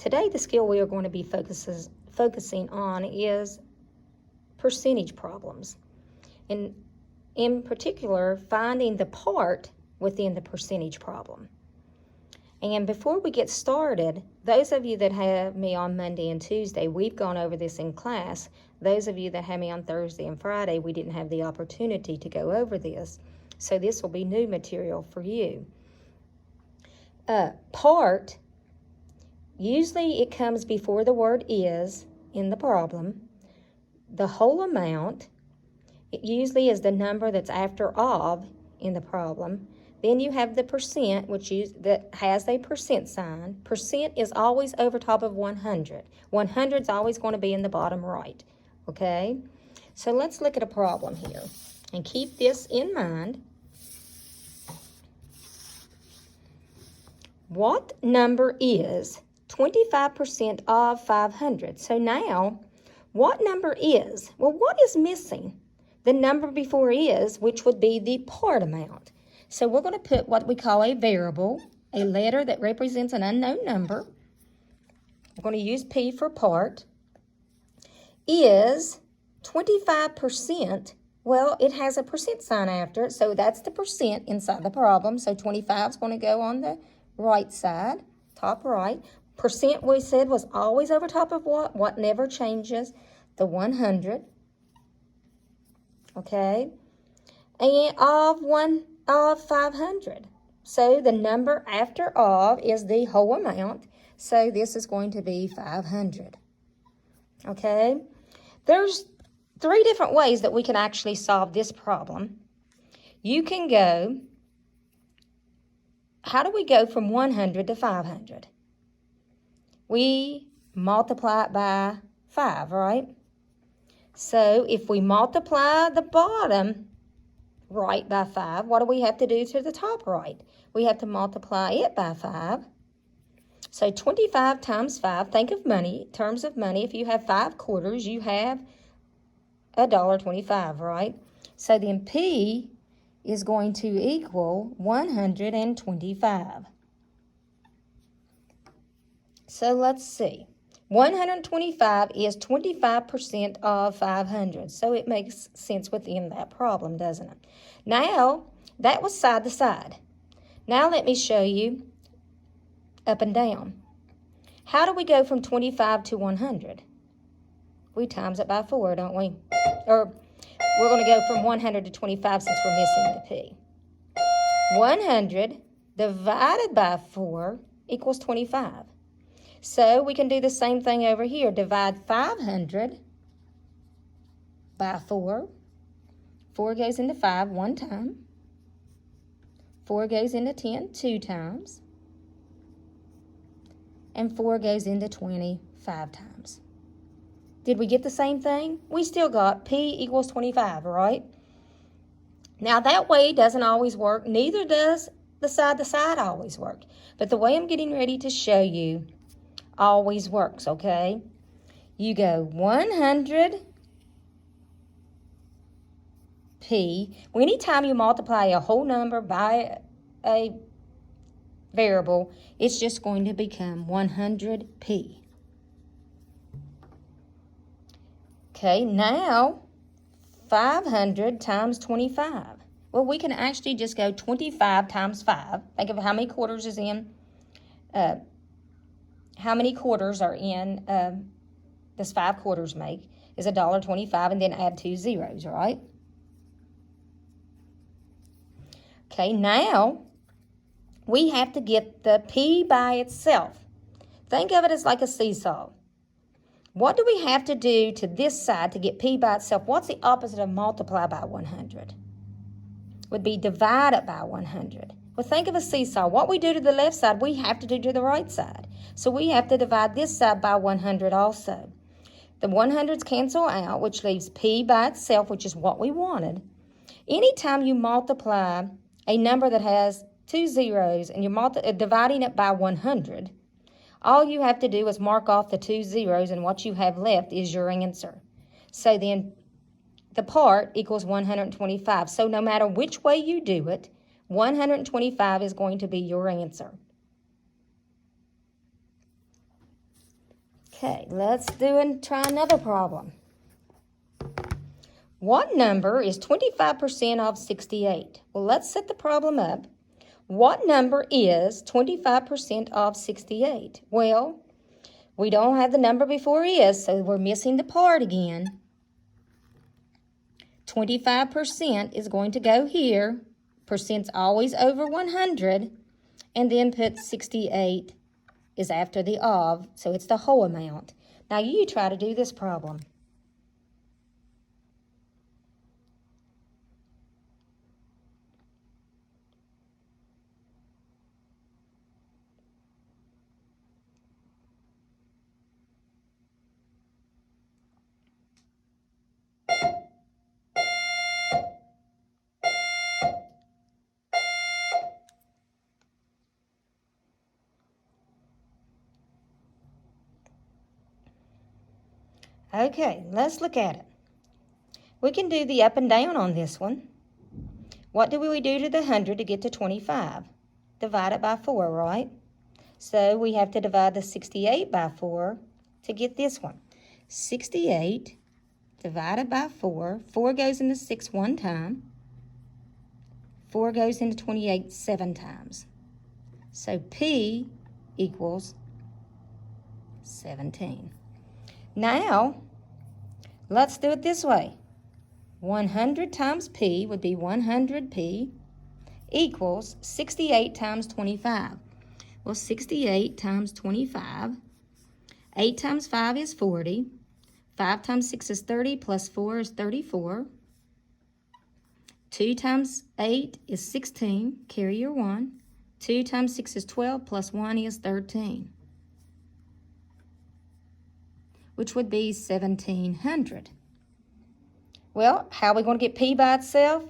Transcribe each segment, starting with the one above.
Today, the skill we are going to be focusing on is percentage problems. And in particular, finding the part within the percentage problem. And before we get started, those of you that have me on Monday and Tuesday, we've gone over this in class. Those of you that have me on Thursday and Friday, we didn't have the opportunity to go over this. So this will be new material for you. Part, usually it comes before the word is in the problem. The whole amount, it usually is the number that's after of in the problem. Then you have the percent, that has a percent sign. Percent is always over top of 100. 100 is always going to be in the bottom right, okay? So let's look at a problem here. And keep this in mind. What number is 25% of 500? So now, what number is? Well, what is missing? The number before is, which would be the part amount. So we're going to put what we call a variable, a letter that represents an unknown number. We're going to use P for part. Is 25%, well, it has a percent sign after it, so that's the percent inside the problem. So 25 is going to go on the right side, top right. Percent, we said, was always over top of what? What never changes, the 100. Okay? And of 500. So the number after of is the whole amount. So this is going to be 500. Okay? There's 3 different ways that we can actually solve this problem. You can go, how do we go from 100 to 500? We multiply it by 5, right? So if we multiply the bottom right by 5, what do we have to do to the top right? We have to multiply it by 5. So 25 times 5, think of money, terms of money. If you have 5 quarters, you have $1.25, right? So then P is going to equal 125. So let's see. 125 is 25% of 500. So it makes sense within that problem, doesn't it? Now, that was side to side. Now let me show you up and down. How do we go from 25 to 100? We times it by 4, don't we? Or we're going to go from 100 to 25 since we're missing the P. 100 divided by 4 equals 25. So we can do the same thing over here. Divide 500 by 4. 4 goes into 5 one time. 4 goes into 10 2 times. And 4 goes into 20 5 times. Did we get the same thing? We still got P equals 25, right? Now that way doesn't always work. Neither does the side to side always work. But the way I'm getting ready to show you always works, okay? You go 100 P. Anytime you multiply a whole number by a variable, it's just going to become 100 P. Okay, now 500 times 25. Well, we can actually just go 25 times 5. Think of how many quarters is in, how many quarters are in, does 5 quarters make, is $1.25, and then add 2 zeros, right? Okay, now we have to get the P by itself. Think of it as like a seesaw. What do we have to do to this side to get P by itself? What's the opposite of multiply by 100? Would be divide it by 100. Well, think of a seesaw. What we do to the left side, we have to do to the right side. So we have to divide this side by 100 also. The 100s cancel out, which leaves P by itself, which is what we wanted. Anytime you multiply a number that has 2 zeros and you're dividing it by 100, all you have to do is mark off the 2 zeros, and what you have left is your answer. So then the part equals 125. So no matter which way you do it, 125 is going to be your answer. Okay, let's try another problem. What number is 25% of 68? Well, let's set the problem up. What number is 25% of 68? Well, we don't have the number before is, so we're missing the part again. 25% is going to go here. Percent's always over 100. And then put 68 is after the of, so it's the whole amount. Now you try to do this problem. Okay, let's look at it. We can do the up and down on this one. What do we do to the 100 to get to 25? Divide it by 4, right? So we have to divide the 68 by 4 to get this one. 68 divided by 4. 4 goes into 6 one time. 4 goes into 28 7 times. So P equals 17. Now, let's do it this way. 100 times P would be 100P equals 68 times 25. Well, 68 times 25. 8 times 5 is 40. 5 times 6 is 30, plus 4 is 34. 2 times 8 is 16, carry your 1. 2 times 6 is 12, plus 1 is 13. Which would be 1,700. Well, how are we going to get P by itself?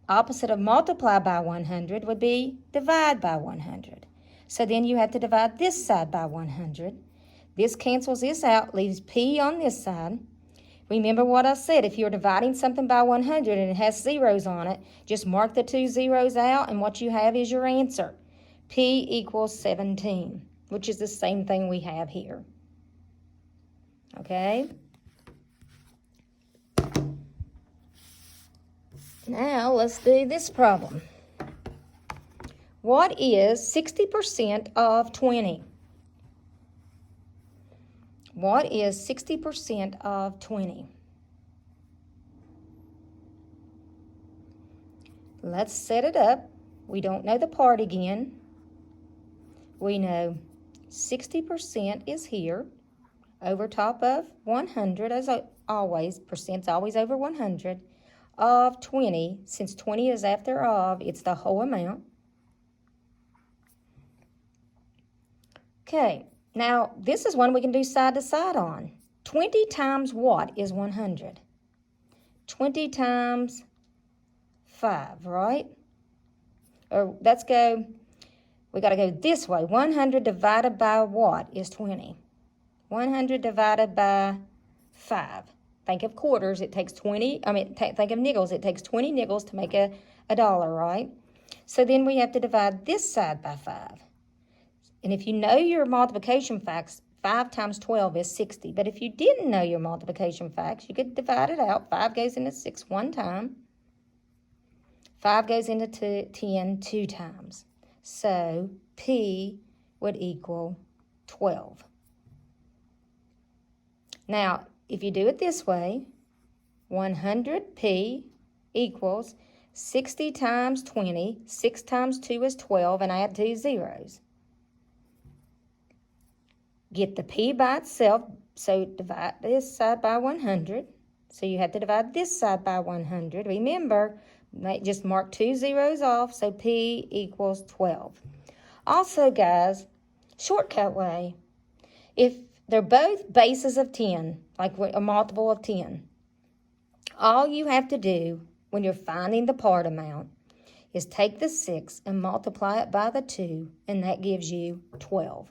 Opposite of multiply by 100 would be divide by 100. So then you have to divide this side by 100. This cancels this out, leaves P on this side. Remember what I said, if you're dividing something by 100 and it has zeros on it, just mark the 2 zeros out and what you have is your answer. P equals 17, which is the same thing we have here. Okay? Now let's do this problem. What is 60% of 20? What is 60% of 20? Let's set it up. We don't know the part again. We know 60% is here over top of 100, as always. Percent's always over 100. Of 20, since 20 is after of, it's the whole amount. Okay, now this is one we can do side to side on. 20 times what is 100? 20 times 5, right? Or let's go, we got to go this way. 100 divided by what is 20? 100 divided by 5. Think of quarters, it takes 20, think of nickels, it takes 20 nickels to make a dollar, right? So then we have to divide this side by 5. And if you know your multiplication facts, 5 times 12 is 60. But if you didn't know your multiplication facts, you could divide it out. 5 goes into 6 one time. 5 goes into 10 two times. So P would equal 12. Now, if you do it this way, 100P equals 60 times 20. 6 times 2 is 12, and add 2 zeros. Get the P by itself, so divide this side by 100. So you have to divide this side by 100. Remember, just mark 2 zeros off, so P equals 12. Also, guys, shortcut way, if they're both bases of 10, like a multiple of 10, all you have to do when you're finding the part amount is take the 6 and multiply it by the 2, and that gives you 12.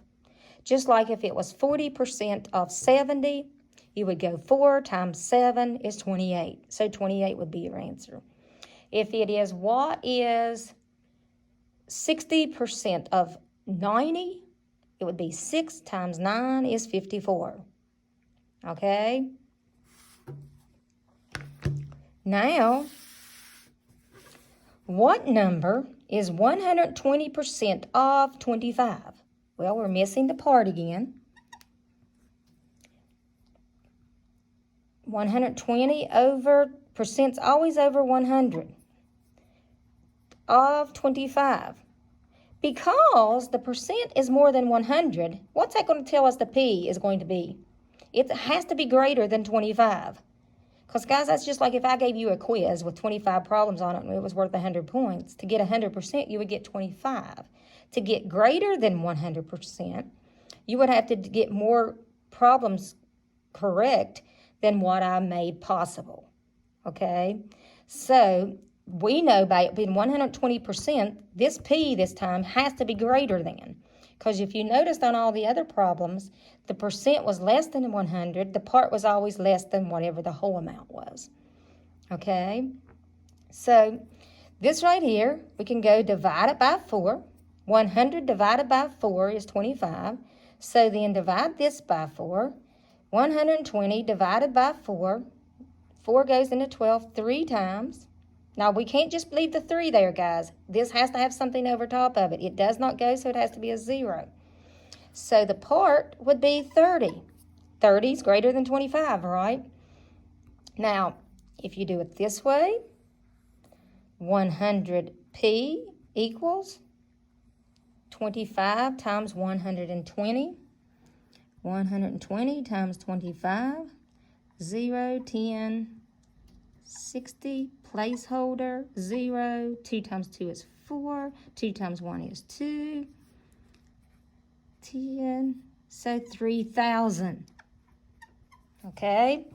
Just like if it was 40% of 70, you would go 4 times 7 is 28. So 28 would be your answer. If it is what is 60% of 90, it would be 6 times 9 is 54. Okay? Now, what number is 120% of 25? Well, we're missing the part again. 120 over, percent's always over 100 of 25. Because the percent is more than 100, what's that going to tell us the P is going to be? It has to be greater than 25. Because, guys, that's just like if I gave you a quiz with 25 problems on it and it was worth 100 points. To get 100%, you would get 25. To get greater than 100%, you would have to get more problems correct than what I made possible. Okay? So, we know by it being 120%, this P this time has to be greater than. Because if you noticed on all the other problems, the percent was less than 100. The part was always less than whatever the whole amount was. Okay? So, this right here, we can go divide it by 4. 100 divided by 4 is 25. So then divide this by 4. 120 divided by 4. 4 goes into 12 3 times. Now, we can't just leave the 3 there, guys. This has to have something over top of it. It does not go, so it has to be a 0. So the part would be 30. 30 is greater than 25, right? Now, if you do it this way, 100p equals 25 times 120. 120 times 25, 0, 10, 60, placeholder, 0, 2 times 2 is 4, 2 times 1 is 2, 10, so 3,000. Okay?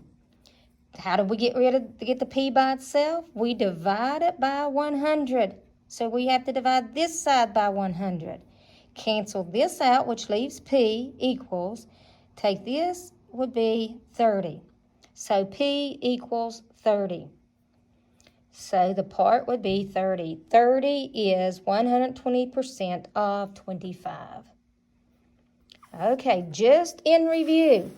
How do we get the P by itself? We divide it by 100. So we have to divide this side by 100. Cancel this out, which leaves P equals, take this would be 30. So P equals 30. So the part would be 30. 30 is 120% of 25. Okay, just in review.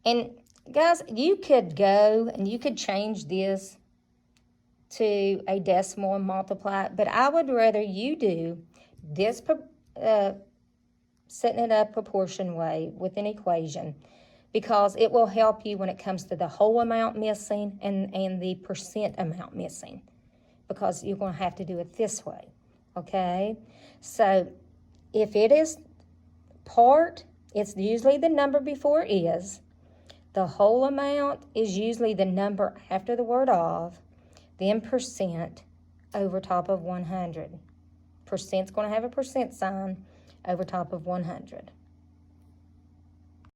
And guys, you could go and you could change this to a decimal and multiply it, but I would rather you do this setting it up proportion way with an equation, because it will help you when it comes to the whole amount missing and the percent amount missing, because you're going to have to do it this way, okay? So if it is part, it's usually the number before is. The whole amount is usually the number after the word of, then percent over top of 100. Percent's going to have a percent sign over top of 100.